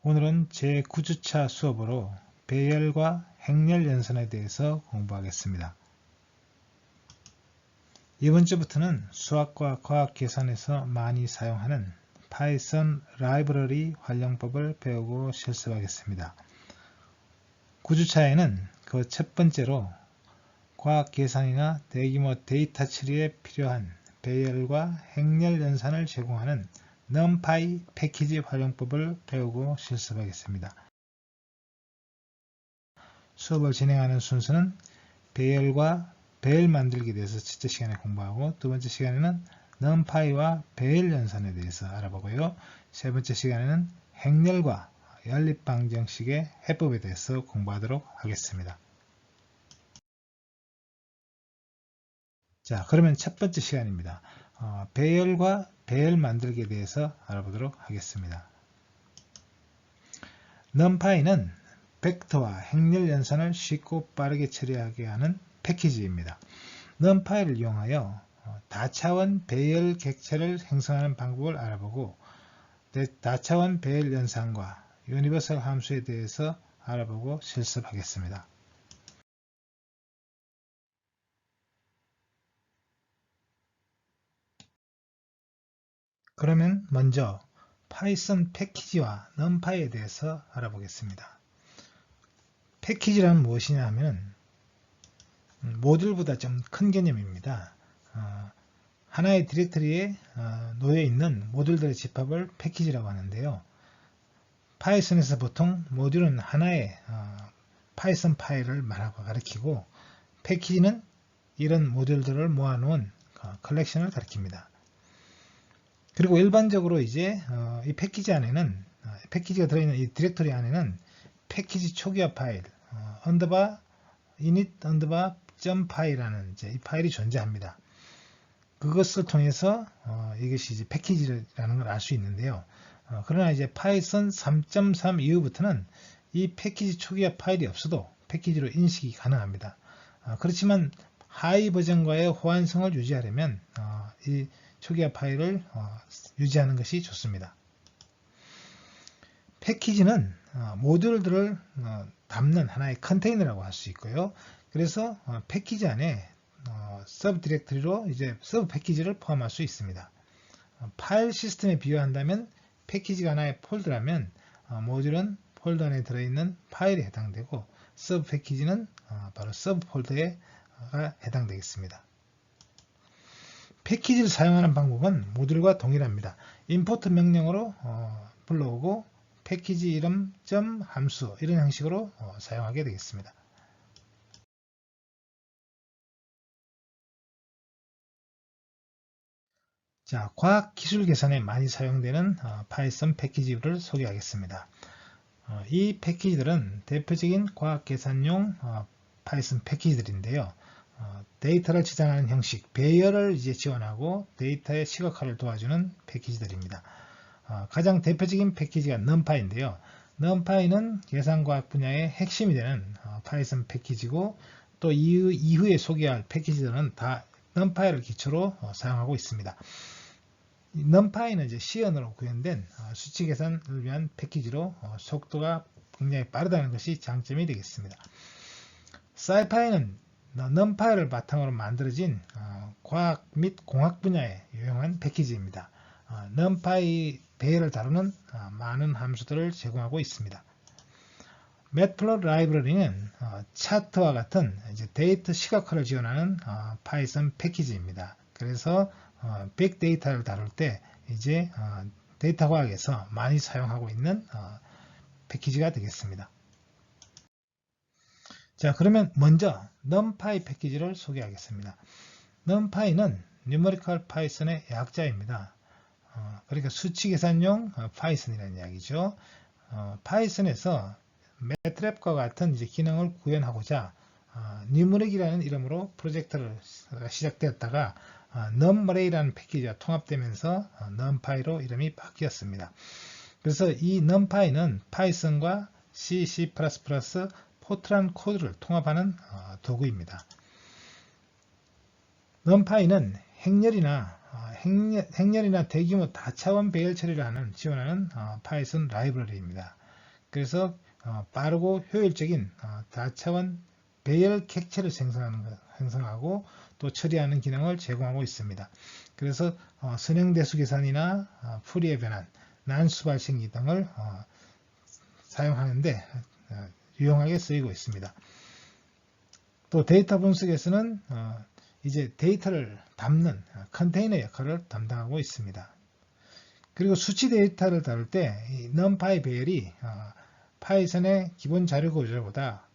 오늘은 제9주차 수업으로 배열과 행렬 연산에 대해서 공부하겠습니다. 이번 주부터는 수학과 과학 계산에서 많이 사용하는 파이썬 라이브러리 활용법을 배우고 실습하겠습니다. 9주차에는 그 첫 번째로 과학 계산이나 대규모 데이터 처리에 필요한 배열과 행렬 연산을 제공하는 numpy 패키지 활용법을 배우고 실습하겠습니다. 수업을 진행하는 순서는 배열과 배열 만들기에 대해서 첫째 시간에 공부하고 두 번째 시간에는 numpy와 배열 연산에 대해서 알아보고요. 세 번째 시간에는 행렬과 연립방정식의 해법에 대해서 공부하도록 하겠습니다. 자, 그러면 첫 번째 시간입니다. 배열과 배열 만들기에 대해서 알아보도록 하겠습니다. numpy는 벡터와 행렬 연산을 쉽고 빠르게 처리하게 하는 패키지입니다. numpy를 이용하여 다차원 배열 객체를 생성하는 방법을 알아보고 다차원 배열 연산과 유니버설 함수에 대해서 알아보고 실습하겠습니다. 그러면 먼저 파이썬 패키지와 numpy에 대해서 알아보겠습니다. 패키지란 무엇이냐 하면 모듈보다 좀 큰 개념입니다. 하나의 디렉터리에 놓여 있는 모듈들의 집합을 패키지라고 하는데요. 파이썬에서 보통 모듈은 하나의 파이썬 파일을 말하고 가리키고 패키지는 이런 모듈들을 모아놓은 컬렉션을 가리킵니다. 그리고 일반적으로 이제 이 패키지 안에는 패키지가 들어있는 이 디렉토리 안에는 패키지 초기화 파일 언더바 init 언더바 .py라는 이제 이 파일이 존재합니다. 그것을 통해서 이것이 이제 패키지라는 걸 알 수 있는데요. 그러나 이제 파이썬 3.3 이후부터는 이 패키지 초기화 파일이 없어도 패키지로 인식이 가능합니다. 그렇지만 하이 버전과의 호환성을 유지하려면 이 초기화 파일을 유지하는 것이 좋습니다. 패키지는 모듈들을 담는 하나의 컨테이너라고 할 수 있고요. 그래서 패키지 안에 서브 디렉터리로 이제 서브 패키지를 포함할 수 있습니다. 파일 시스템에 비유한다면 패키지가 하나의 폴더라면 모듈은 폴더 안에 들어있는 파일에 해당되고 서브 패키지는 바로 서브 폴더에 해당되겠습니다. 패키지를 사용하는 방법은 모듈과 동일합니다. 임포트 명령으로 불러오고 패키지 이름 함수 이런 형식으로 사용하게 되겠습니다. 자, 과학 기술 계산에 많이 사용되는 파이썬 패키지를 소개하겠습니다. 이 패키지들은 대표적인 과학 계산용 파이썬 패키지들인데요. 데이터를 저장하는 형식, 배열을 이제 지원하고 데이터의 시각화를 도와주는 패키지들입니다. 가장 대표적인 패키지가 numpy인데요. numpy는 계산과학 분야의 핵심이 되는 파이썬 패키지고 또 이후에 소개할 패키지들은 다 numpy를 기초로 사용하고 있습니다. numpy는 이제 C언어로 구현된 수치 계산을 위한 패키지로 속도가 굉장히 빠르다는 것이 장점이 되겠습니다. scipy는 numpy를 바탕으로 만들어진 과학 및 공학 분야에 유용한 패키지입니다. numpy 배열을 다루는 많은 함수들을 제공하고 있습니다. matplotlib 라이브러리는 차트와 같은 이제 데이터 시각화를 지원하는 파이썬 패키지입니다. 그래서 빅데이터를 다룰 때 이제 데이터 과학에서 많이 사용하고 있는 패키지가 되겠습니다. 자, 그러면 먼저 numpy 패키지를 소개하겠습니다. numpy는 Numerical Python의 약자입니다. 그러니까 수치 계산용 파이썬이라는 이야기죠. 파이썬에서 매트랩과 같은 이제 기능을 구현하고자 numeric이라는 이름으로 프로젝트가 시작되었다가 numArray라는 패키지와 통합되면서 numpy로 이름이 바뀌었습니다. 그래서 이 numpy는 파이썬과 C, C++, 포트란 코드를 통합하는 도구입니다. numpy는 행렬이나 대규모 다차원 배열 처리를 지원하는 파이썬 라이브러리입니다. 그래서 빠르고 효율적인 다차원 배열 객체를 생성하고 또 처리하는 기능을 제공하고 있습니다. 그래서 선형대수 계산이나 풀이의 변환, 난수 발생기 등을 사용하는데 유용하게 쓰이고 있습니다. 또 데이터 분석에서는 이제 데이터를 담는 컨테이너 역할을 담당하고 있습니다. 그리고 수치 데이터를 다룰 때 이 numpy 배열이 파이썬의 기본 자료 구조보다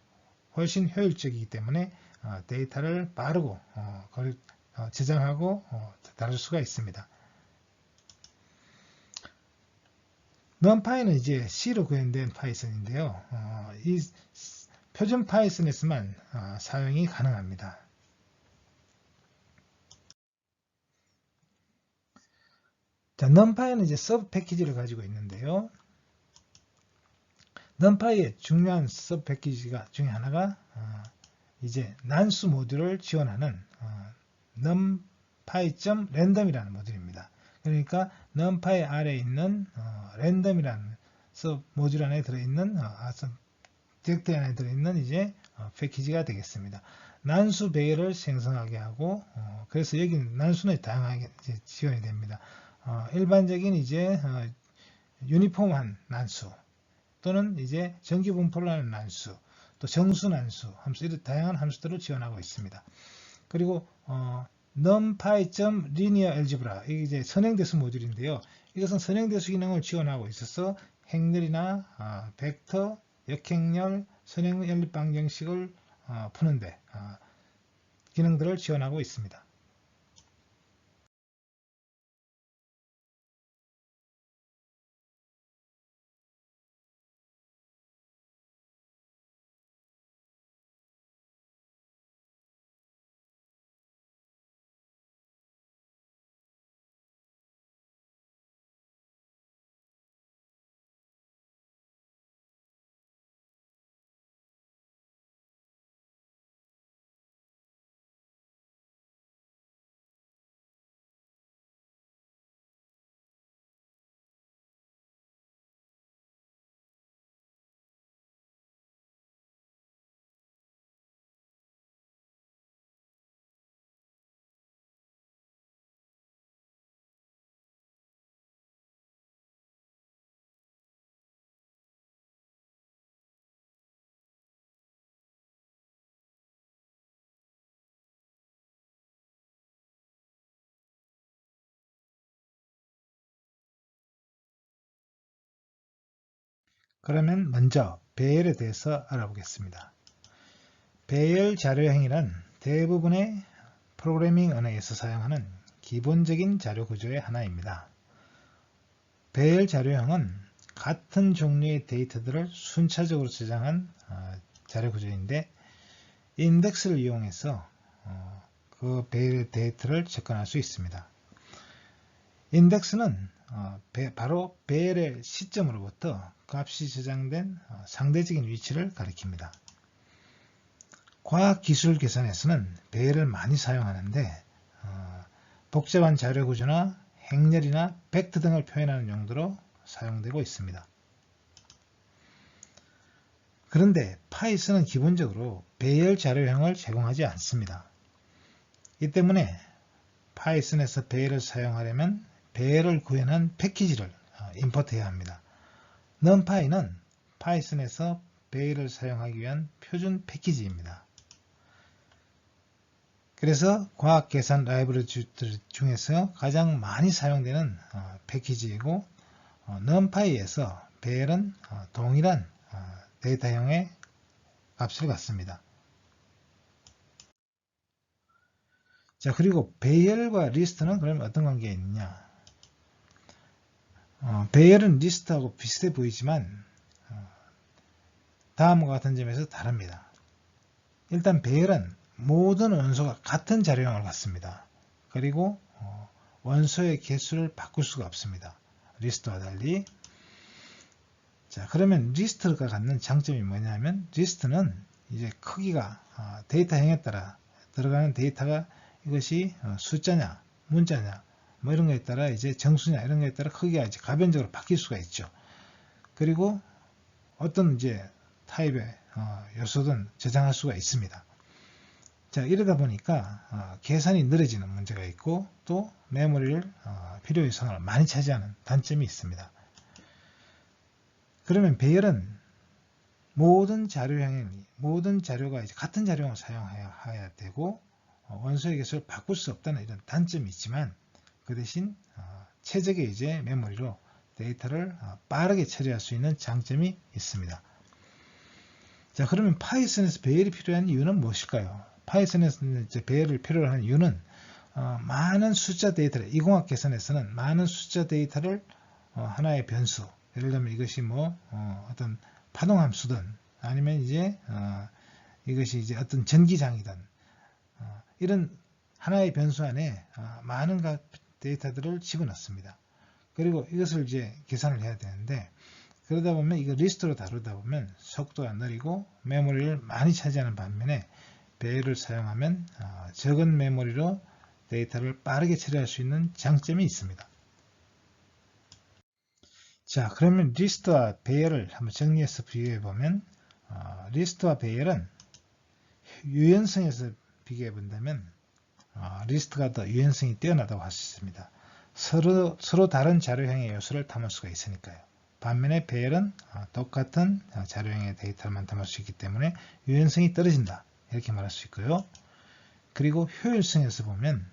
훨씬 효율적이기 때문에 데이터를 빠르고 저장하고 다룰 수가 있습니다. numpy는 이제 C로 구현된 파이썬인데요. 이 표준 파이썬에서만 사용이 가능합니다. 자, numpy는 이제 서브 패키지를 가지고 있는데요. numpy의 중요한 서브 패키지가 중에 하나가 이제 난수 모듈을 지원하는 numpy.random이라는 모듈입니다. 그러니까 numpy 아래에 있는 random이라는 서브 모듈 안에 들어있는 디렉터리 안에 들어있는 이제 패키지가 되겠습니다. 난수 배열을 생성하게 하고 그래서 여기 난수는 다양하게 지원이 됩니다. 일반적인 이제 유니폼한 난수 또는 이제 정기 분포를 하는 난수 또 정수 난수 함수 이런 다양한 함수들을 지원하고 있습니다. 그리고 numpy.linearalgebra 이게 이제 선행대수 모듈인데요. 이것은 선행대수 기능을 지원하고 있어서 행렬이나 벡터, 역행렬, 선행연립 방정식을 푸는데 기능들을 지원하고 있습니다. 그러면 먼저 배열에 대해서 알아보겠습니다. 배열 자료형이란 대부분의 프로그래밍 언어에서 사용하는 기본적인 자료 구조의 하나입니다. 배열 자료형은 같은 종류의 데이터들을 순차적으로 저장한 자료 구조인데 인덱스를 이용해서 그 배열 데이터를 접근할 수 있습니다. 인덱스는 바로 배열의 시점으로부터 값이 저장된 상대적인 위치를 가리킵니다. 과학기술 계산에서는 배열을 많이 사용하는데 복잡한 자료 구조나 행렬이나 벡터 등을 표현하는 용도로 사용되고 있습니다. 그런데 파이썬은 기본적으로 배열 자료형을 제공하지 않습니다. 이 때문에 파이썬에서 배열을 사용하려면 배열을 구현한 패키지를 임포트해야 합니다. numpy는 파이썬에서 배열을 사용하기 위한 표준 패키지입니다. 그래서 과학 계산 라이브러리 중에서 가장 많이 사용되는 패키지이고 numpy에서 배열은 동일한 데이터형의 값을 갖습니다. 자, 그리고 배열과 리스트는 그러면 어떤 관계가 있느냐? 배열은 리스트하고 비슷해 보이지만 다음과 같은 점에서 다릅니다. 일단 배열은 모든 원소가 같은 자료형을 갖습니다. 그리고 원소의 개수를 바꿀 수가 없습니다. 리스트와 달리. 자, 그러면 리스트가 갖는 장점이 뭐냐면 리스트는 이제 크기가 데이터형에 따라 들어가는 데이터가 이것이 숫자냐 문자냐 뭐 이런 거에 따라 이제 정수냐 이런 거에 따라 크기가 이제 가변적으로 바뀔 수가 있죠. 그리고 어떤 이제 타입의 요소든 저장할 수가 있습니다. 자, 이러다 보니까 계산이 느려지는 문제가 있고 또 메모리를 필요 이상으로 많이 차지하는 단점이 있습니다. 그러면 배열은 모든 자료가 이제 같은 자료를 사용해야 되고 원소의 개수를 바꿀 수 없다는 이런 단점이 있지만 그 대신 최적의 이제 메모리로 데이터를 빠르게 처리할 수 있는 장점이 있습니다. 자, 그러면 파이썬에서 배열이 필요한 이유는 무엇일까요? 파이썬에서 이제 배열을 필요로 하는 이유는 많은 숫자 데이터를 이공학 계산에서는 많은 숫자 데이터를 하나의 변수, 예를 들면 이것이 뭐 어떤 파동함수든 아니면 이제 이것이 이제 어떤 전기장이든 이런 하나의 변수 안에 많은 데이터들을 집어넣습니다. 그리고 이것을 이제 계산을 해야 되는데 그러다 보면 이거 리스트로 다루다 보면 속도가 느리고 메모리를 많이 차지하는 반면에 배열을 사용하면 적은 메모리로 데이터를 빠르게 처리할 수 있는 장점이 있습니다. 자, 그러면 리스트와 배열을 한번 정리해서 비교해 보면 리스트와 배열은 유연성에서 비교해 본다면 리스트가 더 유연성이 뛰어나다고 할 수 있습니다. 서로 다른 자료형의 요소를 담을 수가 있으니까요. 반면에 배열은 똑같은 자료형의 데이터만 담을 수 있기 때문에 유연성이 떨어진다 이렇게 말할 수 있고요. 그리고 효율성에서 보면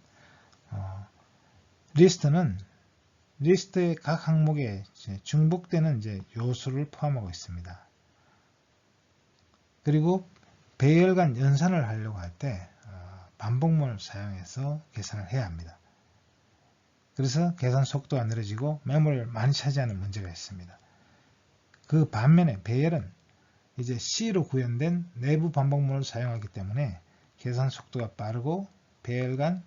리스트의 각 항목에 중복되는 이제 요소를 포함하고 있습니다. 그리고 배열 간 연산을 하려고 할 때 반복문을 사용해서 계산을 해야 합니다. 그래서 계산 속도가 느려지고 메모리를 많이 차지하는 문제가 있습니다. 그 반면에 배열은 이제 C로 구현된 내부 반복문을 사용하기 때문에 계산 속도가 빠르고 배열 간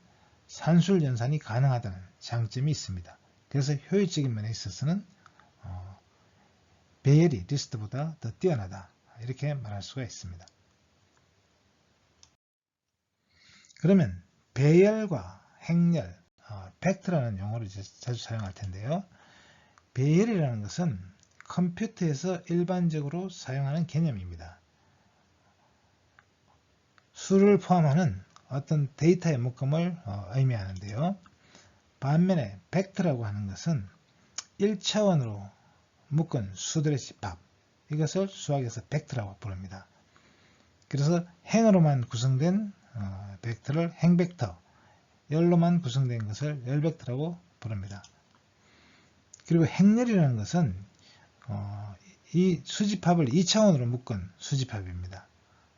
산술 연산이 가능하다는 장점이 있습니다. 그래서 효율적인 면에 있어서는 배열이 리스트보다 더 뛰어나다 이렇게 말할 수가 있습니다. 그러면 배열과 행렬, 팩트라는 용어를 자주 사용할 텐데요. 배열이라는 것은 컴퓨터에서 일반적으로 사용하는 개념입니다. 수를 포함하는 어떤 데이터의 묶음을 의미하는데요. 반면에 팩트라고 하는 것은 1차원으로 묶은 수들의 집합, 이것을 수학에서 팩트라고 부릅니다. 그래서 행으로만 구성된 벡터를 행벡터, 열로만 구성된 것을 열벡터라고 부릅니다. 그리고 행렬이라는 것은 이 수집합을 2차원으로 묶은 수집합입니다.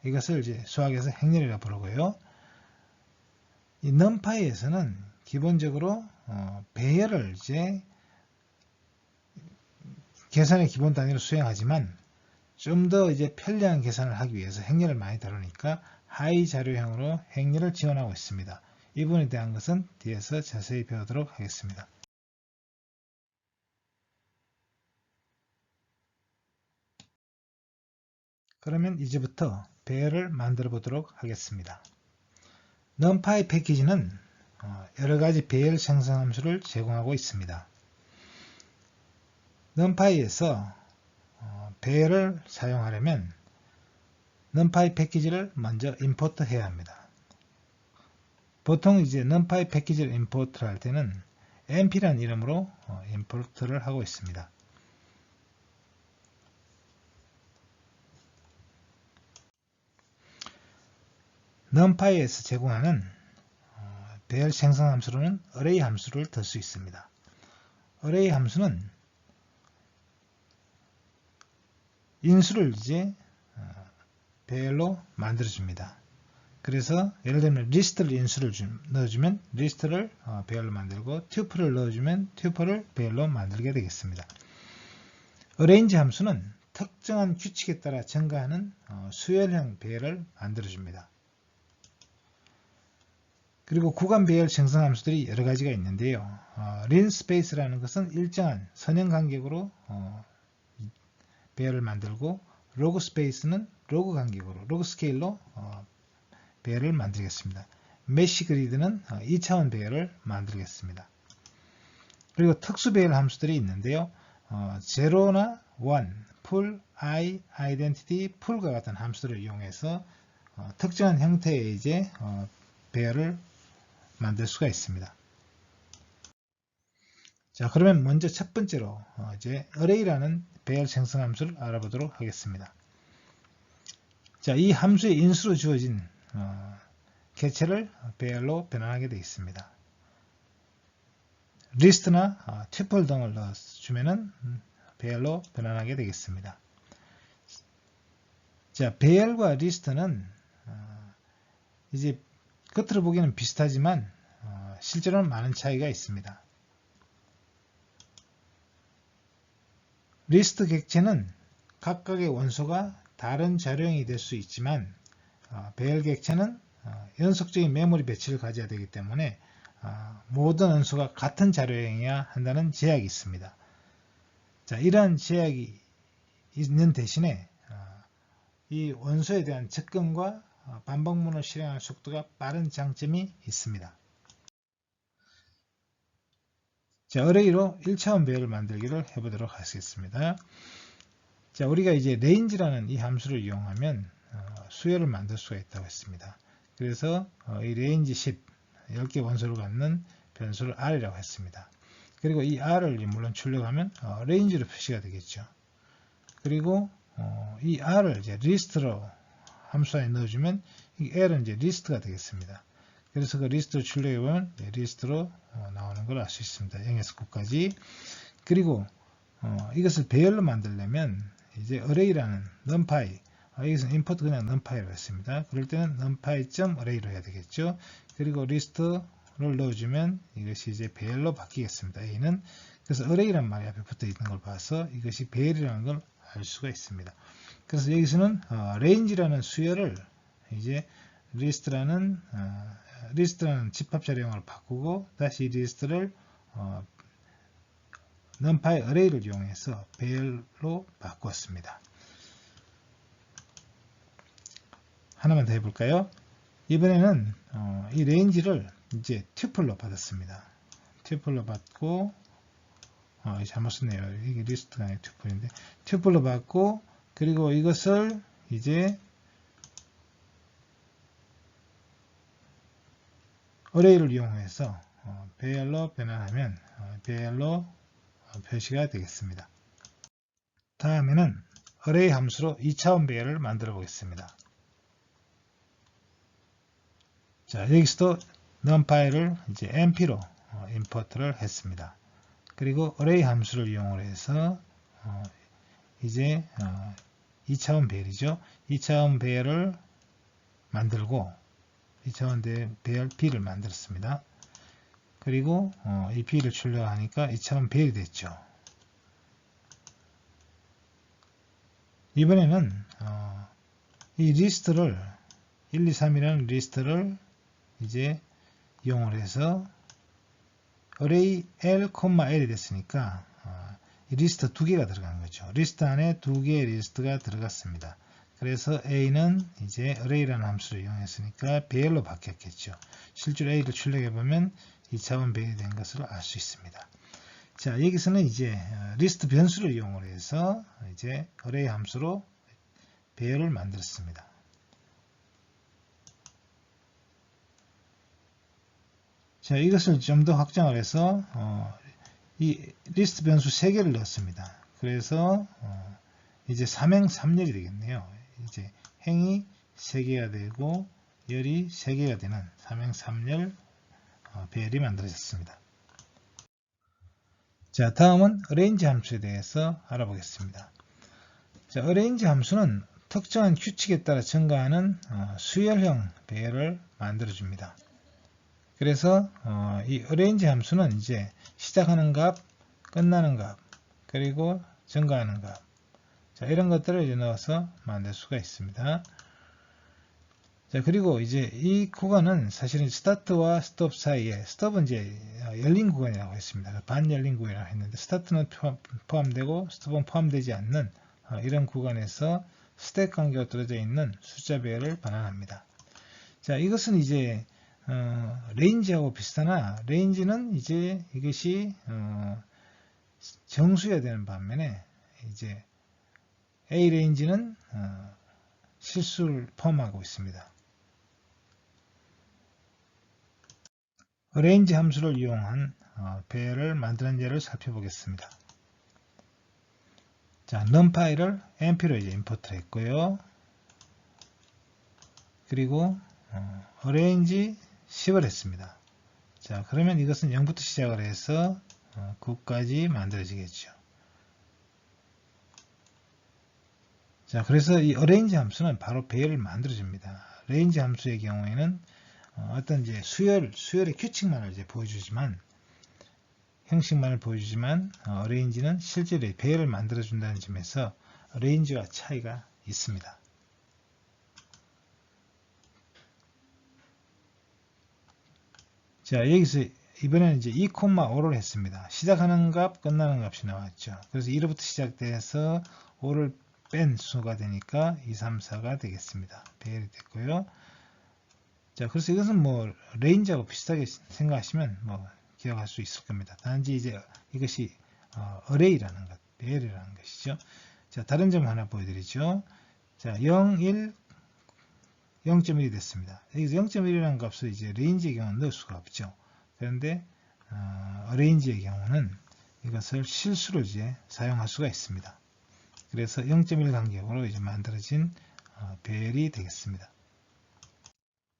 이것을 이제 수학에서 행렬이라고 부르고요. 이 numPy에서는 기본적으로 배열을 이제 계산의 기본 단위로 수행하지만 좀 더 이제 편리한 계산을 하기 위해서 행렬을 많이 다루니까 하이 자료형으로 행렬을 지원하고 있습니다. 이 부분에 대한 것은 뒤에서 자세히 배우도록 하겠습니다. 그러면 이제부터 배열을 만들어 보도록 하겠습니다. numpy 패키지는 여러가지 배열 생성 함수를 제공하고 있습니다. numpy에서 배열을 사용하려면 numpy 패키지를 먼저 임포트 해야 합니다. 보통 이제 numpy 패키지를 임포트 할 때는 np라는 이름으로 임포트를 하고 있습니다. numpy에서 제공하는 배열 생성 함수로는 array 함수를 들 수 있습니다. array 함수는 인수를 이제 배열로 만들어줍니다. 그래서 예를 들면 리스트를 인수를 넣어주면 리스트를 배열로 만들고 튜플을 넣어주면 튜플을 배열로 만들게 되겠습니다. arrange 함수는 특정한 규칙에 따라 증가하는 수열형 배열을 만들어줍니다. 그리고 구간 배열 생성 함수들이 여러 가지가 있는데요. linspace라는 것은 일정한 선형 간격으로 배열을 만들고 logspace는 로그 간격으로 로그 스케일로 배열을 만들겠습니다. mesh grid는 2차원 배열을 만들겠습니다. 그리고 특수 배열 함수들이 있는데요. 0나 1, pull I identity pull과 같은 함수를 이용해서 특정한 형태의 이제 배열을 만들 수가 있습니다. 자, 그러면 먼저 첫 번째로 이제 array라는 배열 생성 함수를 알아보도록 하겠습니다. 자, 이 함수의 인수로 주어진 객체를 배열로 변환하게 되어 있습니다. 리스트나 tuple 등을 넣어주면은 배열로 변환하게 되겠습니다. 자, 배열과 리스트는 이제 겉으로 보기에는 비슷하지만 실제로는 많은 차이가 있습니다. 리스트 객체는 각각의 원소가 다른 자료형이 될 수 있지만 배열 객체는 연속적인 메모리 배치를 가져야 되기 때문에 모든 원소가 같은 자료형이어야 한다는 제약이 있습니다. 자, 이러한 제약이 있는 대신에 이 원소에 대한 접근과 반복문을 실행하는 속도가 빠른 장점이 있습니다. 자, array로 1차원 배열을 만들기를 해보도록 하겠습니다. 자, 우리가 이제 range라는 이 함수를 이용하면 수열을 만들 수가 있다고 했습니다. 그래서 이 range 10개 원소를 갖는 변수를 r이라고 했습니다. 그리고 이 r을 물론 출력하면 range로 표시가 되겠죠. 그리고 이 r을 이제 list로 함수 안에 넣어주면 이 l은 이제 list가 되겠습니다. 그래서 그 리스트를 출력해보면 리스트로 나오는 걸 알 수 있습니다. 0에서 9까지. 그리고 이것을 배열로 만들려면 이제 array라는 numpy, 여기서 import 그냥 numpy로 했습니다. 그럴 때는 numpy.array로 해야 되겠죠. 그리고 리스트를 넣어주면 이것이 이제 배열로 바뀌겠습니다. A는. 그래서 array란 말이 앞에 붙어 있는 걸 봐서 이것이 배열이라는 걸 알 수가 있습니다. 그래서 여기서는 range라는 수열을 이제 리스트라는 집합 자료형으로 바꾸고 다시 리스트를 numpy array를 이용해서 배열로 바꾸었습니다. 하나만 더 해볼까요? 이번에는 이 range를 이제 tuple로 받았습니다. tuple로 받고 잘못 썼네요. 이게 리스트가 아니라 tuple인데 tuple로 받고 그리고 이것을 이제 array를 이용해서 배열로 변환하면 배열로 표시가 되겠습니다. 다음에는 array 함수로 2차원 배열을 만들어 보겠습니다. 자, 여기서도 numpy를 이제 np로 import를 했습니다. 그리고 array 함수를 이용해서 이제 2차원 배열이죠. 2차원 배열을 만들고 2차원 배열 B를 만들었습니다. 그리고 이 B를 출력하니까 2차원 배열이 됐죠. 이번에는 이 리스트를 1, 2, 3이라는 리스트를 이제 이용을 해서 array L, L이 됐으니까 이 리스트 두 개가 들어간 거죠. 리스트 안에 두 개의 리스트가 들어갔습니다. 그래서 A는 이제 array라는 함수를 이용했으니까 배열로 바뀌었겠죠. 실제로 A를 출력해보면 2차원 배열이 된 것을 알 수 있습니다. 자, 여기서는 이제 리스트 변수를 이용을 해서 이제 array 함수로 배열을 만들었습니다. 자, 이것을 좀 더 확장을 해서 이 리스트 변수 3개를 넣었습니다. 그래서 이제 3행 3열이 되겠네요. 이제 행이 3개가 되고 열이 3개가 되는 3행 3열 배열이 만들어졌습니다. 자, 다음은 arrange 함수에 대해서 알아보겠습니다. 자, arrange 함수는 특정한 규칙에 따라 증가하는 수열형 배열을 만들어줍니다. 그래서 이 arrange 함수는 이제 시작하는 값, 끝나는 값, 그리고 증가하는 값, 자, 이런 것들을 이제 넣어서 만들 수가 있습니다. 자, 그리고 이제 이 구간은 사실은 스타트와 스톱 사이에, 스톱은 이제 열린 구간이라고 했습니다. 반 열린 구간이라고 했는데, 스타트는 포함되고 스톱은 포함되지 않는 이런 구간에서 스택 관계가 떨어져 있는 숫자 배열을 반환합니다. 자, 이것은 이제 레인지하고 비슷하나 레인지는 이제 이것이 정수여야 되는 반면에 이제 arange는 실수를 포함하고 있습니다. arrange 함수를 이용한 배열을 만드는 예를 살펴보겠습니다. 자, numpy를 np로 이제 임포트를 했고요. 그리고 arrange 10을 했습니다. 자, 그러면 이것은 0부터 시작을 해서 9까지 만들어지겠죠. 자, 그래서 이 arrange 함수는 바로 배열을 만들어줍니다. range 함수의 경우에는 어떤 이제 수열의 규칙만을 이제 보여주지만, 형식만을 보여주지만, arrange는 실제로 배열을 만들어준다는 점에서 range와 차이가 있습니다. 자, 여기서 이번에는 이제 2,5를 했습니다. 시작하는 값, 끝나는 값이 나왔죠. 그래서 1부터 시작돼서 5를 뺀 수가 되니까 2, 3, 4가 되겠습니다. 배열이 됐고요. 자, 그래서 이것은 뭐 레인지하고 비슷하게 생각하시면 뭐 기억할 수 있을 겁니다. 단지 이제 이것이 array라는 것, 배열이라는 것이죠. 자, 다른 점 하나 보여드리죠. 자, 0, 1, 0.1이 됐습니다. 여기서 0.1이라는 값을 이제 레인지의 경우는 넣을 수가 없죠. 그런데 arrange의 경우는 이것을 실수로 이제 사용할 수가 있습니다. 그래서 0.1 간격으로 이제 만들어진 배열이 되겠습니다.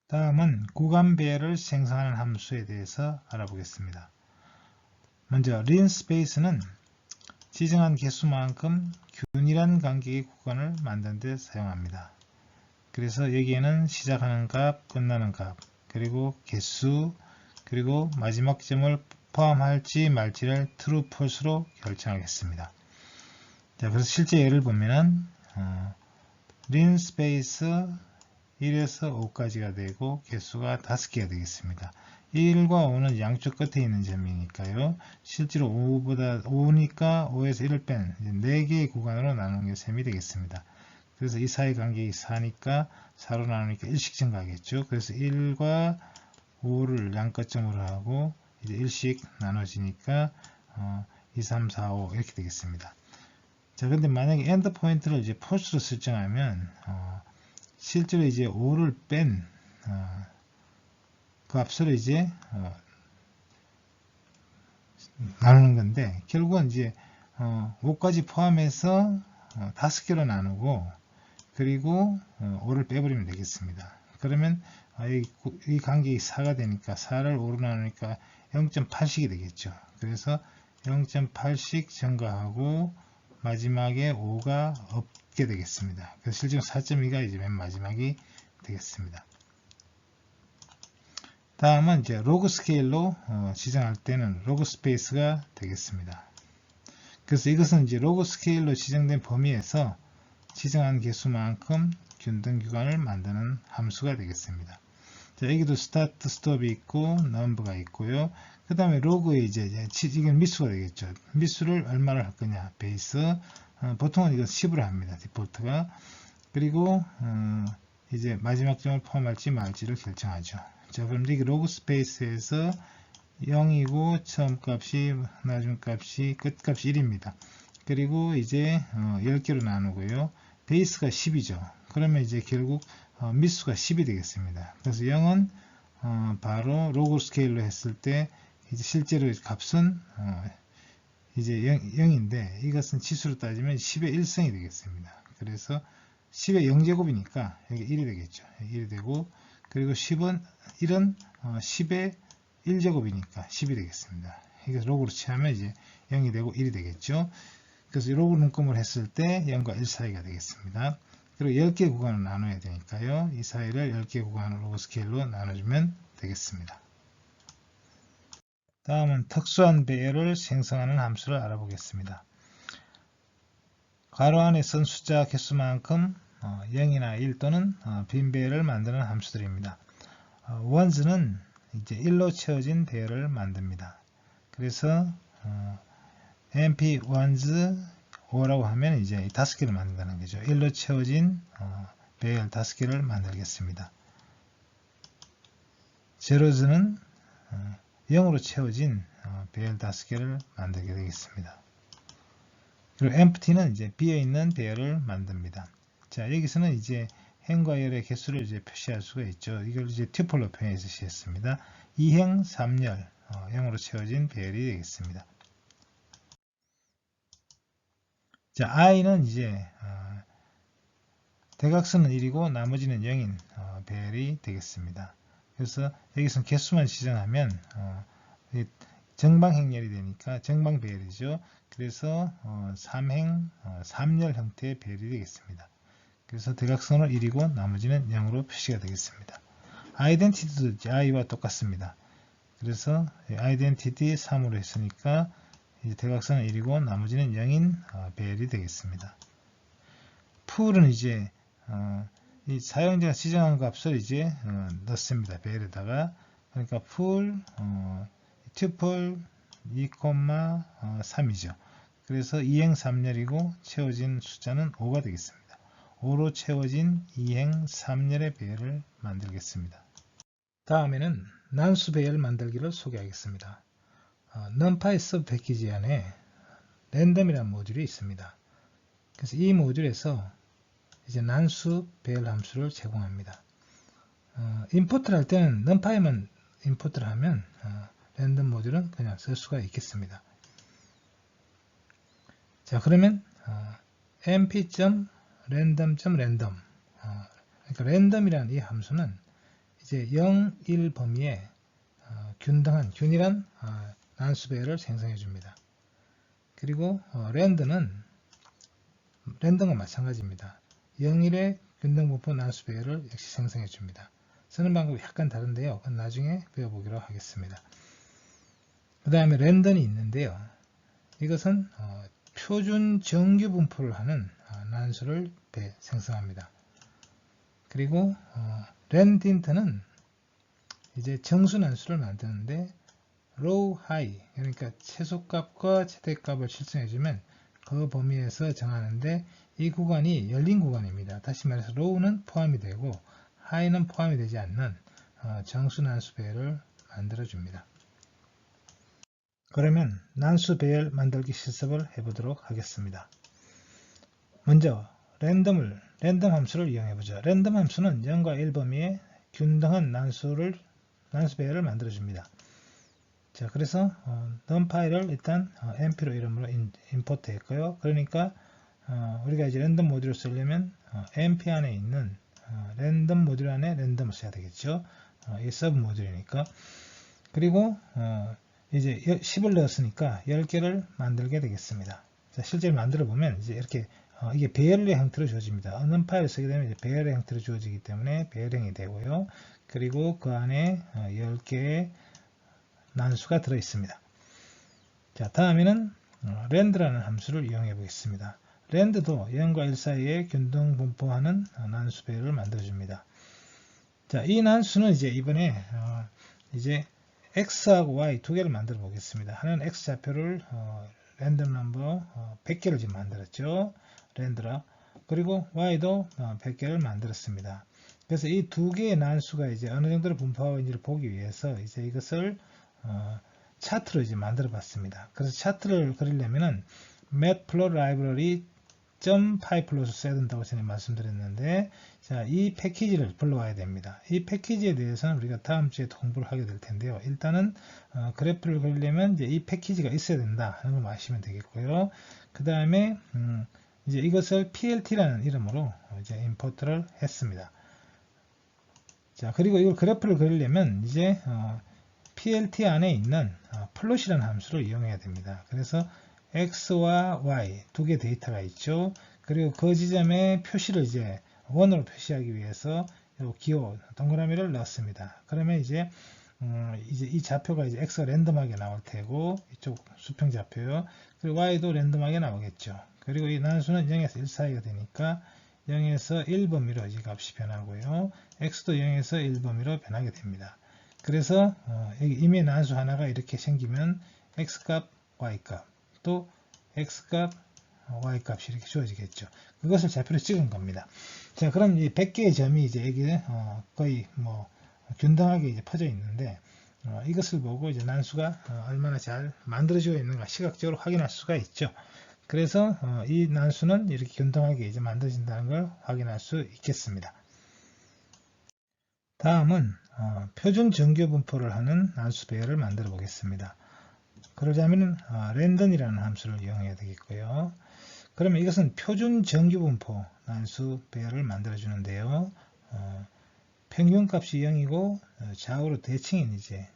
다음은 구간 배열을 생성하는 함수에 대해서 알아보겠습니다. 먼저 linspace는 지정한 개수만큼 균일한 간격의 구간을 만드는 데 사용합니다. 그래서 여기에는 시작하는 값, 끝나는 값, 그리고 개수, 그리고 마지막 점을 포함할지 말지를 true, false로 결정하겠습니다. 자, 그래서 실제 예를 보면은 linspace 1에서 5까지가 되고 개수가 5개가 되겠습니다. 1과 5는 양쪽 끝에 있는 점이니까요. 실제로 5니까 5에서 1을 뺀 4개의 구간으로 나누는 게 셈이 되겠습니다. 그래서 이 사이 간격이 4니까 4로 나누니까 1씩 증가하겠죠. 그래서 1과 5를 양끝점으로 하고 이제 1씩 나눠지니까 2, 3, 4, 5 이렇게 되겠습니다. 자, 근데 만약에 엔드 포인트를 이제 false로 설정하면 실제로 이제 5를 뺀 값을 이제 나누는 건데 결국은 이제 5까지 포함해서 5개로 나누고 그리고 5를 빼버리면 되겠습니다. 그러면 이 간격이 4가 되니까 4를 5로 나누니까 0.8씩이 되겠죠. 그래서 0.8씩 증가하고 마지막에 5가 없게 되겠습니다. 그래서 실제로 4.2가 이제 맨 마지막이 되겠습니다. 다음은 이제 로그 스케일로 지정할 때는 로그 스페이스가 되겠습니다. 그래서 이것은 이제 로그 스케일로 지정된 범위에서 지정한 개수만큼 균등 규간을 만드는 함수가 되겠습니다. 자, 여기도 스타트, 스톱이 있고 넘버가 있고요. 그 다음에 로그에 이제 이건 미수가 되겠죠. 미수를 얼마를 할 거냐, 베이스. 보통은 이거 10으로 합니다. 디폴트가. 그리고 이제 마지막 점을 포함할지 말지를 결정하죠. 자, 그럼 여기 로그 스페이스에서 0이고 처음 값이, 나중 값이, 끝 값이 1입니다. 그리고 이제 10개로 나누고요. 베이스가 10이죠. 그러면 이제 결국 미수가 10이 되겠습니다. 그래서 0은 바로 로그 스케일로 했을 때 이제 실제로 값은 이제 0인데 이것은 치수로 따지면 10의 1승이 되겠습니다. 그래서 10의 0제곱이니까 여기 1이 되겠죠. 1이 되고 그리고 1은 10의 1제곱이니까 10이 되겠습니다. 이게 로그로 취하면 이제 0이 되고 1이 되겠죠. 그래서 로그 눈금을 했을 때 0과 1 사이가 되겠습니다. 그리고 10개 구간을 나눠야 되니까요. 이 사이를 10개 구간으로 로그 스케일로 나눠주면 되겠습니다. 다음은 특수한 배열을 생성하는 함수를 알아보겠습니다. 괄호 안에 쓴 숫자 개수만큼 0이나 1 또는 빈 배열을 만드는 함수들입니다. ones는 이제 1로 채워진 배열을 만듭니다. 그래서 np ones 5라고 하면 이제 5개를 만든다는 거죠. 1로 채워진 배열 5개를 만들겠습니다. zeroes는 0으로 채워진 배열 5개를 만들게 되겠습니다. 그리고 empty는 이제 비어있는 배열을 만듭니다. 자, 여기서는 이제 행과 열의 개수를 이제 표시할 수가 있죠. 이걸 이제 튜플로 표현해서 시했습니다. 2행 3열 0으로 채워진 배열이 되겠습니다. 자, i는 이제 대각선은 1이고 나머지는 0인 배열이 되겠습니다. 그래서 여기서는 개수만 지정하면 정방행렬이 되니까 정방 배열이죠. 그래서 3행 3열 형태의 배열이 되겠습니다. 그래서 대각선은 1이고 나머지는 0으로 표시가 되겠습니다. 아이덴티티도 i와 똑같습니다. 그래서 아이덴티티 3으로 했으니까 이제 대각선은 1이고 나머지는 0인 배열이 되겠습니다. 풀은 이제 이 사용자가 지정한 값을 이제 넣습니다. 배열에다가. 그러니까 풀 튜플 2,3이죠. 그래서 2행 3열이고 채워진 숫자는 5가 되겠습니다. 5로 채워진 2행 3열의 배열을 만들겠습니다. 다음에는 난수 배열 만들기를 소개하겠습니다. numpy 서브 패키지 안에 랜덤이라는 모듈이 있습니다. 그래서 이 모듈에서 이제 난수 배열 함수를 제공합니다. 임포트를 할 때는 numpy만 임포트를 하면 랜덤 모듈은 그냥 쓸 수가 있겠습니다. 자, 그러면 mp.random.random 그러니까 랜덤이라는 이 함수는 이제 0, 1 범위에 균일한 난수 배열을 생성해 줍니다. 그리고 랜덤과 마찬가지입니다. 0, 1의 균등분포 난수 배열을 역시 생성해 줍니다. 쓰는 방법이 약간 다른데요. 그건 나중에 배워보기로 하겠습니다. 그 다음에 랜덤이 있는데요. 이것은 표준 정규 분포를 하는 난수를 생성합니다. 그리고 랜딘트는 이제 정수 난수를 만드는데 low, high 그러니까 최소값과 최대값을 실행해주면 그 범위에서 정하는데 이 구간이 열린 구간입니다. 다시 말해서 low는 포함이 되고 high는 포함이 되지 않는 정수 난수 배열을 만들어줍니다. 그러면 난수 배열 만들기 실습을 해보도록 하겠습니다. 먼저 랜덤 함수를 이용해보죠. 랜덤 함수는 0과 1 범위에 균등한 난수 배열을 만들어줍니다. 자, 그래서 numpy를 일단 mp로 이름으로 임포트 했고요. 그러니까 우리가 이제 랜덤 모듈을 쓰려면 mp 안에 있는 랜덤 모듈 안에 랜덤을 써야 되겠죠. 이 서브 모듈이니까. 그리고 이제 10을 넣었으니까 10개를 만들게 되겠습니다. 자, 실제로 만들어 보면 이제 이렇게 이게 배열의 형태로 주어집니다. numpy를 쓰게 되면 이제 배열의 형태로 주어지기 때문에 배열형이 되고요. 그리고 그 안에 10개의 난수가 들어 있습니다. 자, 다음에는 랜드라는 함수를 이용해 보겠습니다. 랜드도 0과 1 사이에 균등 분포하는 난수 배열을 만들어 줍니다. 자, 이 난수는 이제 이번에 이제 x하고 y 두 개를 만들어 보겠습니다. 하나는 x 좌표를 랜덤 넘버 100개를 지금 만들었죠. 랜드라. 그리고 y도 100개를 만들었습니다. 그래서 이 두 개의 난수가 이제 어느 정도로 분포하고 있는지를 보기 위해서 이제 이것을 차트로 이제 만들어 봤습니다. 그래서 차트를 그리려면은 matplotlib .pyplot을 써야 된다고 전에 말씀드렸는데, 자, 이 패키지를 불러와야 됩니다. 이 패키지에 대해서는 우리가 다음 주에 공부를 하게 될 텐데요. 일단은 그래프를 그리려면 이제 이 패키지가 있어야 된다 하는 걸 아시면 되겠고요. 그 다음에 이제 이것을 plt라는 이름으로 이제 임포트를 했습니다. 자, 그리고 이걸 그래프를 그리려면 이제 plt 안에 있는 플롯이라는 함수를 이용해야 됩니다. 그래서 x와 y 두 개 데이터가 있죠. 그리고 그 지점에 표시를 이제 원으로 표시하기 위해서 기호 동그라미를 넣었습니다. 그러면 이제 이 좌표가 이제 x가 랜덤하게 나올 테고 이쪽 수평 좌표요. 그리고 y도 랜덤하게 나오겠죠. 그리고 이 난수는 0에서 1 사이가 되니까 0에서 1 범위로 이 값이 변하고요. x도 0에서 1 범위로 변하게 됩니다. 그래서 여기 임의 난수 하나가 이렇게 생기면 x값, y값, 또 x값, y값이 이렇게 주어지겠죠. 그것을 좌표로 찍은 겁니다. 자, 그럼 이 100개의 점이 이제 여기에 거의 뭐 균등하게 이제 퍼져 있는데 이것을 보고 이제 난수가 얼마나 잘 만들어지고 있는가 시각적으로 확인할 수가 있죠. 그래서 이 난수는 이렇게 균등하게 이제 만들어진다는 걸 확인할 수 있겠습니다. 다음은 표준 정규 분포를 하는 난수 배열을 만들어 보겠습니다. 그러자면 랜덤이라는 함수를 이용해야 되겠고요. 그러면 이것은 표준 정규 분포 난수 배열을 만들어 주는데요. 평균값이 0이고 좌우로 대칭인 이제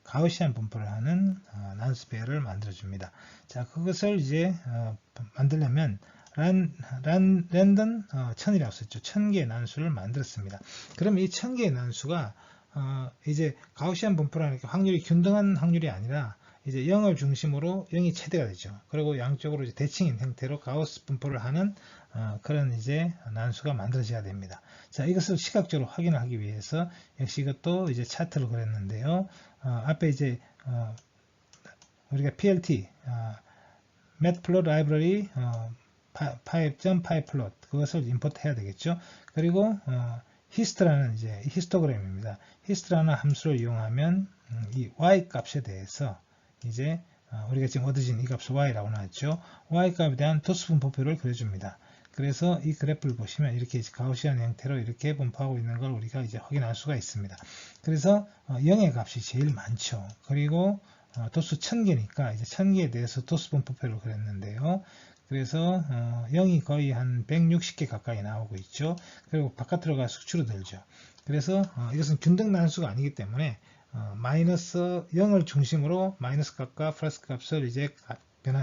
가우시안 분포를 하는 난수 배열을 만들어 줍니다. 자, 그것을 이제 만들려면 랜덤 1000이라고 썼죠. 1000개의 난수를 만들었습니다. 그럼 이 1000개의 난수가 이제 가우시안 분포라는 게 확률이 균등한 확률이 아니라 이제 0을 중심으로 0이 최대가 되죠. 그리고 양쪽으로 이제 대칭인 형태로 가우스 분포를 하는 그런 이제 난수가 만들어져야 됩니다. 자, 이것을 시각적으로 확인하기 위해서 역시 이것도 이제 차트로 그렸는데요. 앞에 이제 우리가 PLT Matplot 라이브러리 .pyplot 그것을 임포트 해야 되겠죠. 그리고 hist라는 이제 히스토그램입니다. hist라는 함수를 이용하면 이 y 값에 대해서 이제 우리가 지금 얻어진 이 값을 y라고 나왔죠. y 값에 대한 도수 분포표를 그려줍니다. 그래서 이 그래프를 보시면 이렇게 가우시안 형태로 이렇게 분포하고 있는 걸 우리가 이제 확인할 수가 있습니다. 그래서 0의 값이 제일 많죠. 그리고 도수 1000개니까 이제 1000개에 대해서 도수 분포표를 그렸는데요. 그래서 0이 거의 한 160개 가까이 나오고 있죠. 그리고 바깥으로 가서 줄어들죠. 그래서 이것은 균등 난수가 아니기 때문에 마이너스 0을 중심으로 마이너스 값과 플러스 값을 이제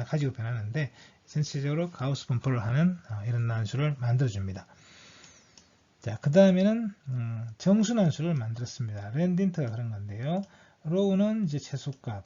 가지고 변하는데 전체적으로 가우스 분포를 하는 이런 난수를 만들어 줍니다. 자, 그 다음에는 정수 난수를 만들었습니다. 랜딘트가 그런 건데요. 로우는 이제 최소값,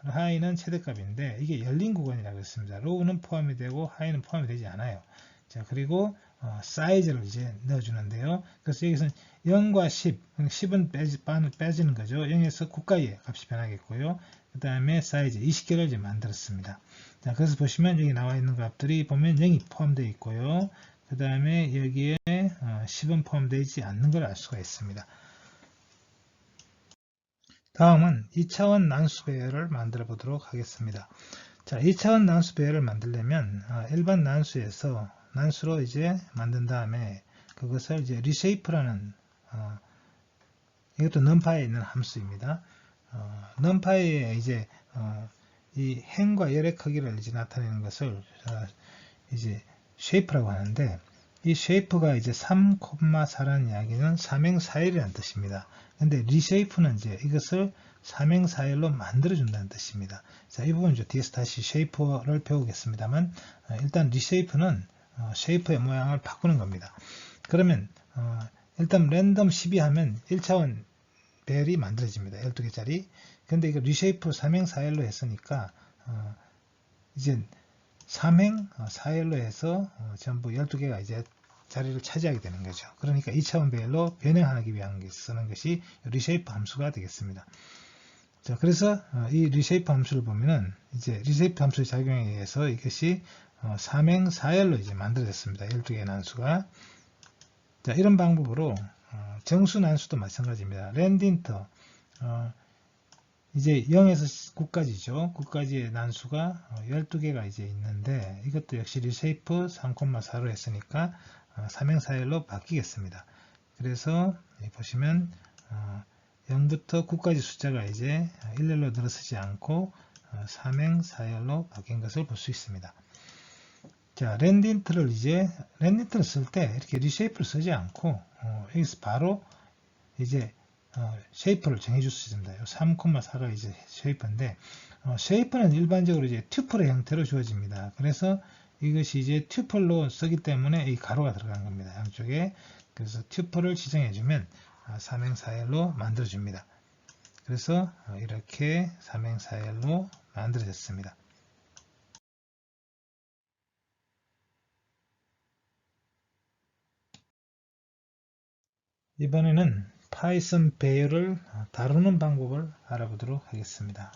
하이는 최대값인데 이게 열린 구간이라고 했습니다. 로우는 포함이 되고 하이는 포함이 되지 않아요. 자, 그리고 사이즈를 이제 넣어주는데요. 그래서 여기서는 0과 10, 10은 빼지는 거죠. 0에서 9까지의 값이 변하겠고요. 그 다음에 사이즈 20개를 이제 만들었습니다. 자, 그래서 보시면 여기 나와 있는 값들이 보면 0이 포함되어 있고요. 그 다음에 여기에 10은 포함되어 있지 않는 걸 알 수가 있습니다. 다음은 2차원 난수 배열을 만들어 보도록 하겠습니다. 자, 2차원 난수 배열을 만들려면 일반 난수로 이제 만든 다음에 그것을 이제 reshape라는 이것도 numPy에 있는 함수입니다. numPy에 이제 이 행과 열의 크기를 이제 나타내는 것을 이제 shape라고 하는데 이 shape가 이제 3,4라는 이야기는 삼행사일이라는 뜻입니다. 근데 reshape는 이제 이것을 삼행사일로 만들어준다는 뜻입니다. 자, 이 부분 뒤에서 다시 shape를 배우겠습니다만 일단 reshape는 쉐이프의 모양을 바꾸는 겁니다. 그러면 일단 랜덤 12 하면 1차원 배열이 만들어집니다. 12개짜리. 근데 이거 리쉐이프 3행 4일로 했으니까 이제 3행 4일로 해서 전부 12개가 이제 자리를 차지하게 되는 거죠. 그러니까 2차원 배열로 변형하기 위한 쓰는 것이 리쉐이프 함수가 되겠습니다. 자, 그래서 이 리쉐이프 함수를 보면은 이제 리쉐이프 함수의 작용에 의해서 이것이 3행 4열로 이제 만들어졌습니다. 12개의 난수가. 자, 이런 방법으로 정수 난수도 마찬가지입니다. 랜딘터 이제 0에서 9까지죠. 9까지의 난수가 12개가 이제 있는데 이것도 역시 리쉐이프 3,4로 했으니까 3행 4열로 바뀌겠습니다. 그래서 보시면 0부터 9까지 숫자가 이제 일렬로 늘어서지 않고 3행 4열로 바뀐 것을 볼 수 있습니다. 자, 랜딘트를 쓸 때 이렇게 리쉐이프를 쓰지 않고 여기서 바로 이제 쉐이프를 정해줄 수 있습니다. 3,4가 이제 쉐이프인데 쉐이프는 일반적으로 이제 튜플의 형태로 주어집니다. 그래서 이것이 이제 튜플로 쓰기 때문에 이 가로가 들어간 겁니다. 양쪽에. 그래서 튜플을 지정해주면 3행 4열로 만들어줍니다. 그래서 이렇게 3행 4열로 만들어졌습니다. 이번에는 파이썬 배열을 다루는 방법을 알아보도록 하겠습니다.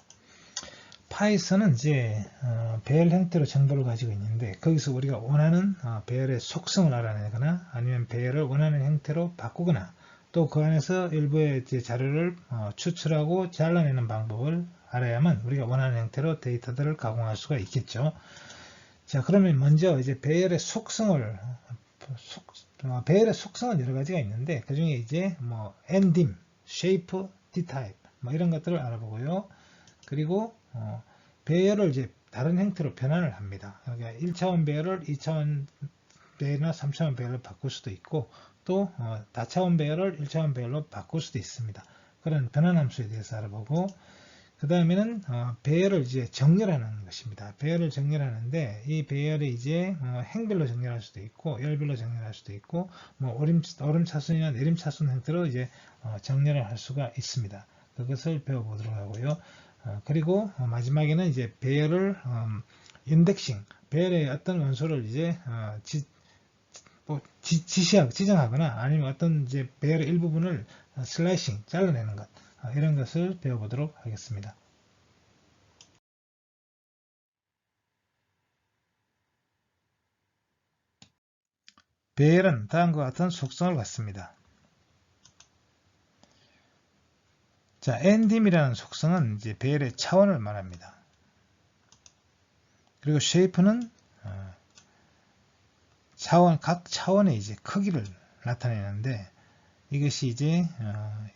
파이썬은 이제 배열 형태로 정보를 가지고 있는데 거기서 우리가 원하는 배열의 속성을 알아내거나 아니면 배열을 원하는 형태로 바꾸거나 또 그 안에서 일부의 자료를 추출하고 잘라내는 방법을 알아야만 우리가 원하는 형태로 데이터들을 가공할 수가 있겠죠. 자, 그러면 먼저 이제 배열의 속성을 배열의 속성은 여러 가지가 있는데 그 중에 이제 뭐 엔딤, 쉐이프, D타입 뭐 이런 것들을 알아보고요. 그리고 배열을 이제 다른 형태로 변환을 합니다. 그러니까 1차원 배열을 2차원 배열이나 3차원 배열로 바꿀 수도 있고 또 다차원 배열을 1차원 배열로 바꿀 수도 있습니다. 그런 변환 함수에 대해서 알아보고 그 다음에는 배열을 이제 정렬하는 것입니다. 배열을 정렬하는데 이 배열이 이제 행별로 정렬할 수도 있고 열별로 정렬할 수도 있고 뭐 오름차순이나 내림차순 형태로 이제 정렬을 할 수가 있습니다. 그것을 배워보도록 하고요. 그리고 마지막에는 이제 배열을 인덱싱, 배열의 어떤 원소를 이제 지정하거나 아니면 어떤 이제 배열의 일부분을 슬라이싱, 잘라내는 것 이런 것을 배워보도록 하겠습니다. 배열은 다음과 같은 속성을 갖습니다. 자, 엔딤이라는 속성은 이제 배열의 차원을 말합니다. 그리고 쉐이프는 각 차원의 이제 크기를 나타내는데 이것이 이제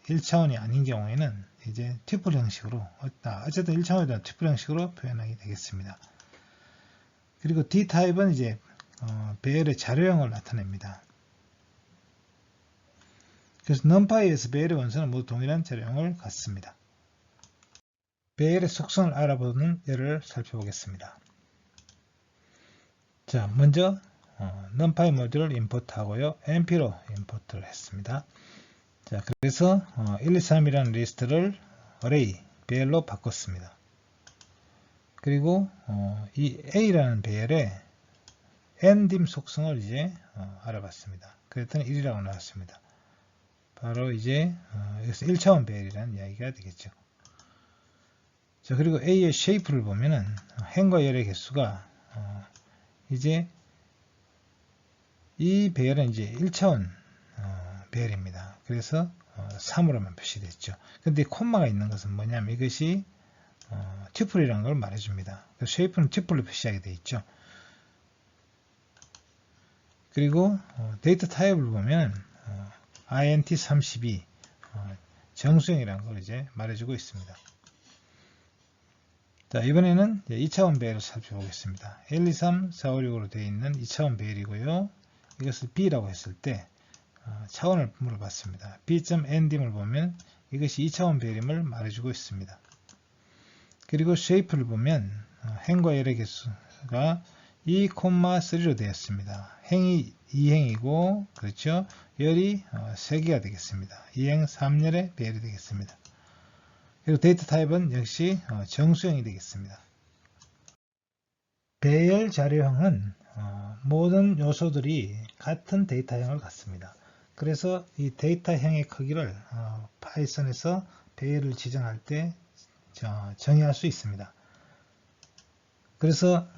1차원이 아닌 경우에는 이제 튜플 형식으로 어쨌든 1차원이든 튜플 형식으로 표현하게 되겠습니다. 그리고 D타입은 이제 배열의 자료형을 나타냅니다. 그래서 numPy에서 배열의 원소는 모두 동일한 자료형을 갖습니다. 배열의 속성을 알아보는 예를 살펴보겠습니다. 자, 먼저 numpy 모듈을 임포트하고요. np로 임포트를 했습니다. 자, 그래서 1, 2, 3이라는 리스트를 array, 배열로 바꿨습니다. 그리고 이 a라는 배열의 ndim 속성을 이제 알아봤습니다. 그랬더니 1이라고 나왔습니다. 바로 이제 여기서 1차원 배열이라는 이야기가 되겠죠. 자, 그리고 a의 쉐이프를 보면은 행과 열의 개수가 이제 이 배열은 이제 1차원 배열입니다. 그래서 3으로만 표시됐죠. 근데 콤마가 있는 것은 뭐냐면 이것이 튜플이라는 걸 말해줍니다. 그래서 쉐이프는 튜플로 표시하게 되어 있죠. 그리고 데이터 타입을 보면 int32 정수형이라는 걸 이제 말해주고 있습니다. 자, 이번에는 2차원 배열을 살펴보겠습니다. 1, 2, 3, 4, 5, 6으로 되어 있는 2차원 배열이고요. 이것을 B라고 했을 때 차원을 물어봤습니다. B.endim을 보면 이것이 2차원 배열임을 말해주고 있습니다. 그리고 쉐이프를 보면 행과 열의 개수가 2,3로 되었습니다. 행이 2행이고 그렇죠. 열이 3개가 되겠습니다. 2행 3열의 배열이 되겠습니다. 그리고 데이터 타입은 역시 정수형이 되겠습니다. 배열 자료형은 모든 요소들이 같은 데이터형을 갖습니다. 그래서 이 데이터형의 크기를 파이썬에서 배열을 지정할 때 정의할 수 있습니다. 그래서